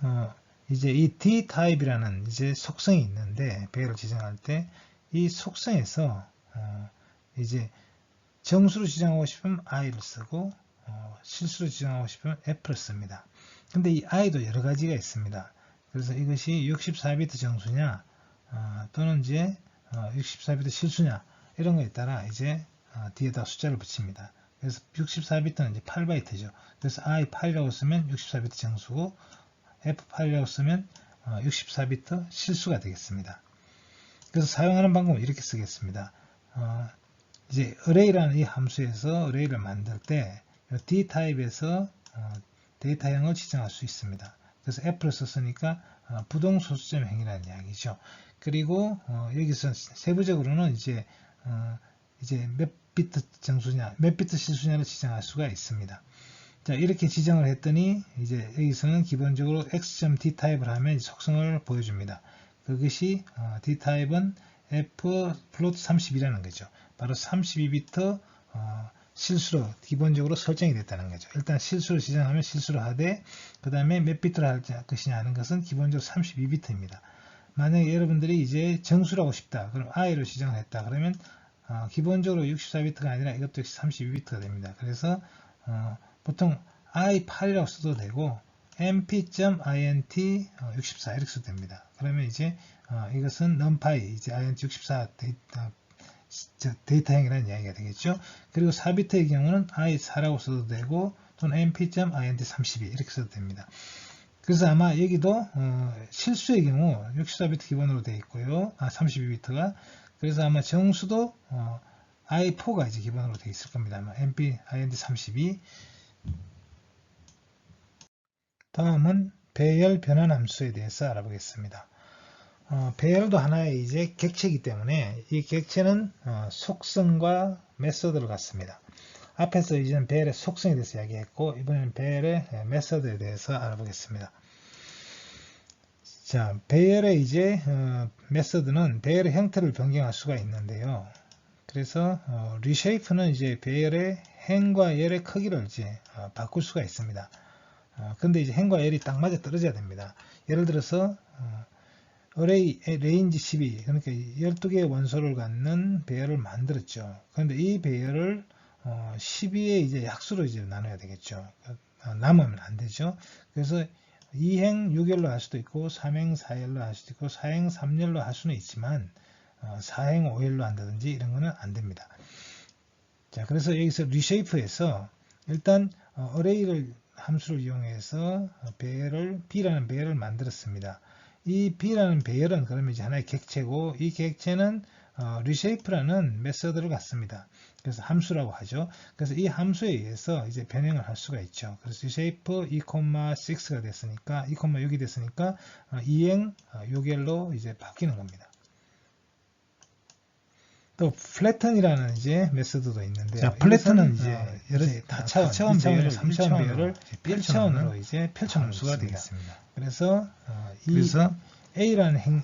이제 이 D타입이라는 이제 속성이 있는데 배열을 지정할 때 이 속성에서 이제 정수로 지정하고 싶으면 i를 쓰고 실수로 지정하고 싶으면 f를 씁니다. 근데 이 i도 여러 가지가 있습니다. 그래서 이것이 64비트 정수냐 또는 이제 64비트 실수냐 이런 거에 따라 이제 뒤에다 숫자를 붙입니다. 그래서 64비트는 이제 8바이트죠. 그래서 i8이라고 쓰면 64비트 정수고 f8이라고 쓰면 64비트 실수가 되겠습니다. 그래서 사용하는 방법은 이렇게 쓰겠습니다. 이제 array라는 이 함수에서 array를 만들 때 D타입에서 데이터형을 지정할 수 있습니다. 그래서 F를 썼으니까 부동소수점 행이라는 이야기죠. 그리고 여기서 세부적으로는 이제 몇 비트 정수냐, 몇 비트 실수냐를 지정할 수가 있습니다. 자, 이렇게 지정을 했더니 이제 여기서는 기본적으로 x.d타입을 하면 속성을 보여줍니다. 그것이 d타입은 f_32라는 거죠. 바로 32비트 실수로 기본적으로 설정이 됐다는 거죠. 일단 실수를 지정하면 실수를 하되 그 다음에 몇 비트를 할 것이냐 하는 것은 기본적으로 32비트입니다. 만약에 여러분들이 이제 정수를 하고 싶다. 그럼 i로 지정을 했다. 그러면 기본적으로 64비트가 아니라 이것도 역시 32비트가 됩니다. 그래서 보통 i8이라고 써도 되고 mp.int 64 이렇게 써도 됩니다. 그러면 이제 이것은 numpy 이제 int 64 데이터형이라는 이야기가 되겠죠. 그리고 4비트의 경우는 i4라고 써도 되고 또는 mp.int 32 이렇게 써도 됩니다. 그래서 아마 여기도 실수의 경우 64비트 기본으로 되어 있고요. 32비트가. 그래서 아마 정수도 i4가 이제 기본으로 되어 있을 겁니다. 아마 mp.int 32. 다음은 배열 변환 함수에 대해서 알아보겠습니다. 배열도 하나의 이제 객체이기 때문에 이 객체는 속성과 메소드를 갖습니다. 앞에서 이제는 배열의 속성에 대해서 이야기했고 이번에는 배열의 메소드에 대해서 알아보겠습니다. 자, 배열의 이제 메소드는 배열의 형태를 변경할 수가 있는데요. 그래서 reshape는 이제 배열의 행과 열의 크기를 이제 바꿀 수가 있습니다. 근데 이제 행과 열이 딱 맞아 떨어져야 됩니다. 예를 들어서 array range 12 그러니까 12개의 원소를 갖는 배열을 만들었죠. 그런데 이 배열을 12의 이제 약수로 이제 나눠야 되겠죠. 남으면 안 되죠. 그래서 2행 6열로 할 수도 있고 3행 4열로 할 수도 있고 4행 3열로 할 수는 있지만 4행 5열로 한다든지 이런 거는 안 됩니다. 자, 그래서 여기서 reshape에서 일단 array를 함수를 이용해서 배열을 b라는 배열을 만들었습니다. 이 b라는 배열은 그러면 이제 하나의 객체고 이 객체는 reshape라는 메서드를 갖습니다. 그래서 함수라고 하죠. 그래서 이 함수에 의해서 이제 변형을 할 수가 있죠. 그래서 reshape 2,6가 됐으니까 2,6이 됐으니까 2행 6열로 이제 바뀌는 겁니다. 또 flatten이라는 이제 메서드도 있는데요. 자, 플래튼은 이제 여러 다차원, 2차원을 3차원 배열을 1차원으로 1차원으로 이제 펼쳐놓을 수가 되겠습니다. 되겠습니다. 그래서 A라는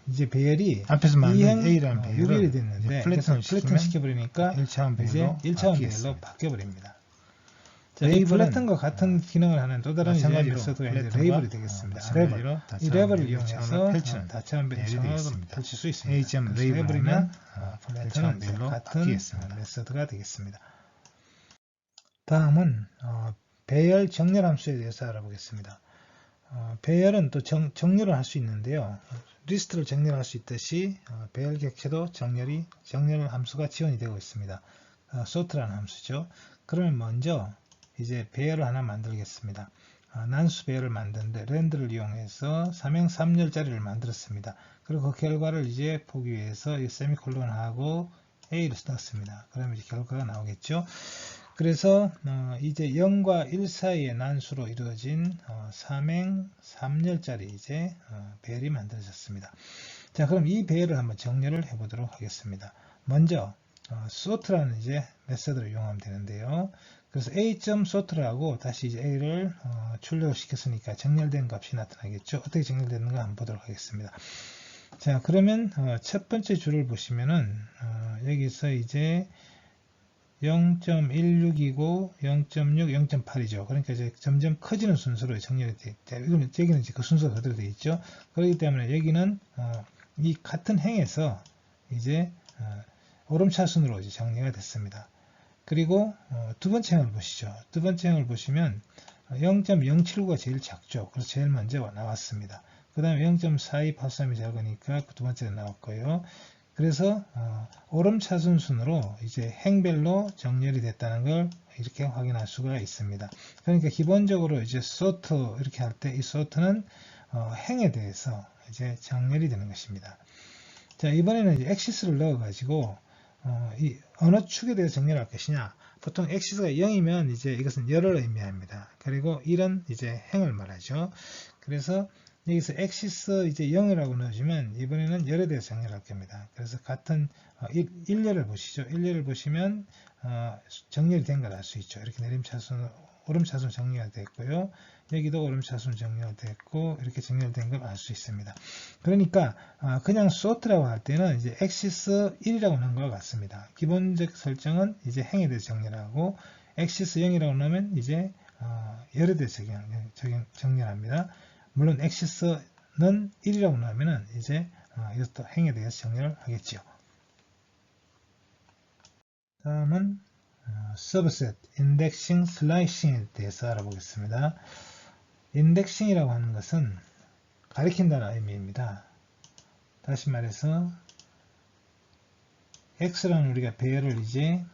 이제 배열이 앞에서 말한 2행 A라는 배열을 6열이 됐는데 플래튼을 플래튼 시켜버리니까 1차원 배열로 이제 1차원 배열로 바뀌겠습니다. 바뀌어버립니다. 자, 이 플래튼과 같은 기능을 하는 또 다른 이제 마찬가지로 메서드가 이제 플래튼과 레이블이 되겠습니다. 마찬가지로 이 레이블을 다차원 이용해서 펼치는 다차원 배열이 배열을 되겠습니다. 펼칠 수 있습니다. A.레이블이면 그래서 레이블이면 플래튼은 일차원 배열로 같은 바뀌겠습니다. 메서드가 되겠습니다. 다음은 배열 정렬 함수에 대해서 알아보겠습니다. 배열은 또 정렬을 할 수 있는데요. 리스트를 정렬할 수 있듯이 배열 객체도 정렬 함수가 지원이 되고 있습니다. sort라는 함수죠. 그러면 먼저 이제 배열을 하나 만들겠습니다. 난수 배열을 만드는데 랜드를 이용해서 3행 3열짜리를 만들었습니다. 그리고 그 결과를 이제 보기 위해서 이 세미콜론하고 A를 넣었습니다. 그러면 이제 결과가 나오겠죠. 그래서 이제 0과 1 사이의 난수로 이루어진 3행 3열짜리 이제 배열이 만들어졌습니다. 자, 그럼 이 배열을 한번 정렬을 해보도록 하겠습니다. 먼저 sort라는 이제 메서드를 이용하면 되는데요. 그래서 a.sort라고 다시 이제 a를 출력을 시켰으니까 정렬된 값이 나타나겠죠. 어떻게 정렬되는가 한번 보도록 하겠습니다. 자, 그러면 첫 번째 줄을 보시면은 여기서 이제 0.16이고 0.6, 0.8이죠. 그러니까 이제 점점 커지는 순서로 정렬이 되어 있죠. 여기는 이제 그 순서가 그대로 되어 있죠. 그렇기 때문에 여기는 이 같은 행에서 이제 오름차순으로 이제 정리가 됐습니다. 그리고 두 번째 행을 보시죠. 두 번째 행을 보시면 0.079가 제일 작죠. 그래서 제일 먼저 나왔습니다. 그 다음에 0.4283이 작으니까 그 두 번째가 나왔고요. 그래서 오름차순 순으로 이제 행별로 정렬이 됐다는 걸 이렇게 확인할 수가 있습니다. 그러니까 기본적으로 이제 sort 이렇게 할 때 이 sort는 행에 대해서 이제 정렬이 되는 것입니다. 자, 이번에는 이제 액시스를 넣어 가지고 이 어느 축에 대해서 정렬할 것이냐. 보통 액시스가 0이면 이제 이것은 열을 의미합니다. 그리고 1은 이제 행을 말하죠. 그래서 여기서 액시스 이제 0이라고 넣어주면 이번에는 열에 대해서 정렬할 겁니다. 그래서 같은 1열을 보시죠. 1열을 보시면 정렬이 된 걸 알 수 있죠. 이렇게 내림차순, 오름차순 정렬이 됐고요. 여기도 오름차순 정렬됐고 이렇게 정렬된 걸 알 수 있습니다. 그러니까 그냥 sort라고 할 때는 이제 axis 1이라고 넣은 것과 같습니다. 기본적 설정은 이제 행에 대해서 정렬하고 axis 0이라고 넣으면 이제 열에 대해서 정렬합니다. 물론 axis는 1이라고 넣으면 이제 이것도 행에 대해서 정렬을 하겠죠. 다음은 subset, indexing, slicing에 대해서 알아보겠습니다. 인덱싱이라고 하는 것은 가리킨다는 의미입니다. 다시 말해서 x라는 우리가 배열을 이제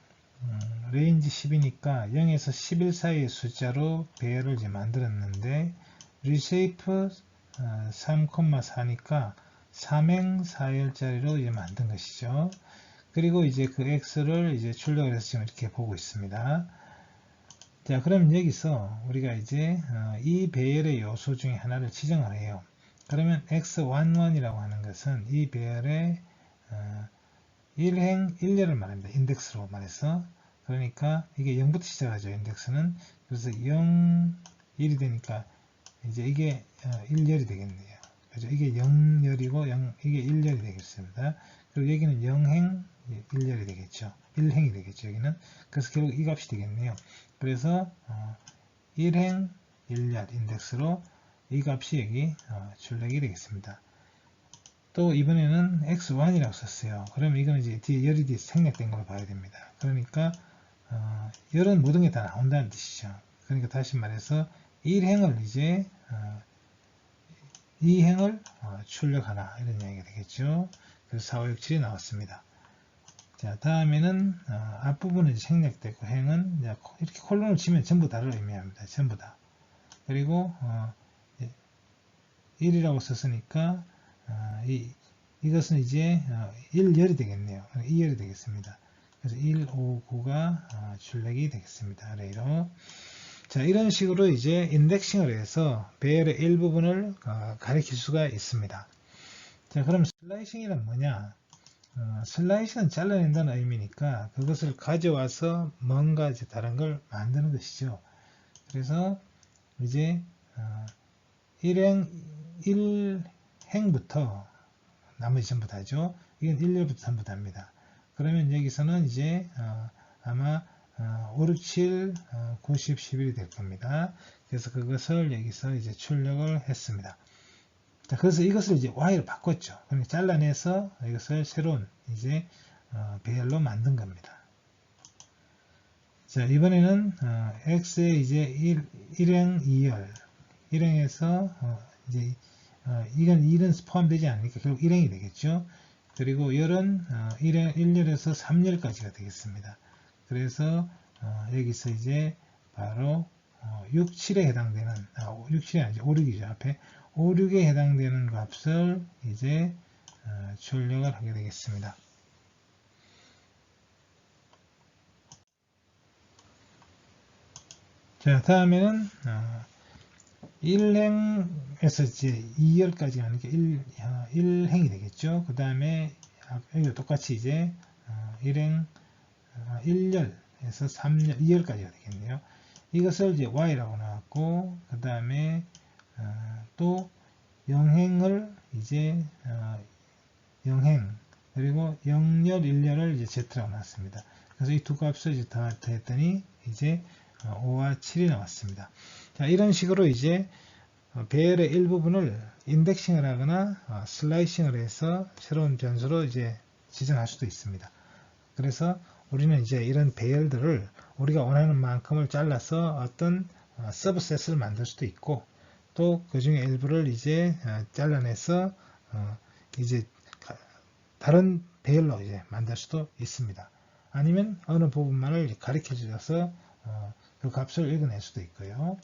레인지 10이니까 0에서 11 사이의 숫자로 배열을 이제 만들었는데 리쉐이프 3,4니까 3행 4열짜리로 이제 만든 것이죠. 그리고 이제 그 x를 이제 출력을 해서 지금 이렇게 보고 있습니다. 자, 그럼 여기서 우리가 이제 이 배열의 요소 중에 하나를 지정을 해요. 그러면 x11이라고 하는 것은 이 배열의 1행 1열을 말합니다. 인덱스로 말해서. 그러니까 이게 0부터 시작하죠. 인덱스는. 그래서 0, 1이 되니까 이제 이게 1열이 되겠네요. 그죠? 이게 0열이고 이게 1열이 되겠습니다. 그리고 여기는 0행 1열이 되겠죠. 1행이 되겠죠. 여기는. 그래서 결국 이 값이 되겠네요. 그래서 1행 1열 인덱스로 이 값이 여기 출력이 되겠습니다. 또 이번에는 x1이라고 썼어요. 그러면 이거는 이제 뒤에 열이 뒤에 생략된 걸로 봐야 됩니다. 그러니까 열은 모든 게 다 나온다는 뜻이죠. 그러니까 다시 말해서 1행을 이제 2행을 출력하나 이런 이야기가 되겠죠. 그래서 4, 5, 6, 7이 나왔습니다. 자, 다음에는 앞부분은 이제 생략되고 행은 이렇게 콜론을 치면 전부 다를 의미합니다. 전부 다. 그리고 1이라고 썼으니까 이것은 이제 1열이 되겠네요. 2열이 되겠습니다. 그래서 1, 5, 9가 출력이 되겠습니다. 아래로. 자, 이런 식으로 이제 인덱싱을 해서 배열의 일부분을 가리킬 수가 있습니다. 자, 그럼 슬라이싱이란 뭐냐? 슬라이싱은 잘라낸다는 의미니까 그것을 가져와서 뭔가 이제 다른 걸 만드는 것이죠. 그래서 이제 1행부터 나머지 전부 다죠. 이건 1열부터 전부 다입니다. 그러면 여기서는 이제 아마 5, 6, 7, 9, 10, 11이 될 겁니다. 그래서 그것을 여기서 이제 출력을 했습니다. 자, 그래서 이것을 이제 y로 바꿨죠. 그러니까 잘라내서 이것을 새로운 이제 배열로 만든 겁니다. 자, 이번에는 x의 이제 1행 2열 1행에서 이제 이건 1은 포함되지 않으니까 결국 1행이 되겠죠. 그리고 열은 1열에서 3열까지가 되겠습니다. 그래서 여기서 이제 바로 6, 7에 해당되는 6, 7이 아니죠. 5, 6이죠. 앞에 5, 6에 해당되는 값을 이제 출력을 하게 되겠습니다. 자, 다음에는 1행에서 이제 2열까지 하는 게 1행이 되겠죠. 그 다음에 여기도 똑같이 이제 1행 1열에서 3열, 2열까지가 되겠네요. 이것을 이제 y라고 나왔고, 그 다음에 또 0행을 이제 0행 그리고 0열, 1열을 이제 z라고 나왔습니다. 그래서 이 두 값을 이제 더했더니 이제 5와 7이 나왔습니다. 자, 이런 식으로 이제 배열의 일부분을 인덱싱을 하거나 슬라이싱을 해서 새로운 변수로 이제 지정할 수도 있습니다. 그래서 우리는 이제 이런 배열들을 우리가 원하는 만큼을 잘라서 어떤 서브셋을 만들 수도 있고 또 그 중에 일부를 이제 잘라내서 이제 다른 배열로 이제 만들 수도 있습니다. 아니면 어느 부분만을 가리켜 주어서 그 값을 읽어낼 수도 있고요.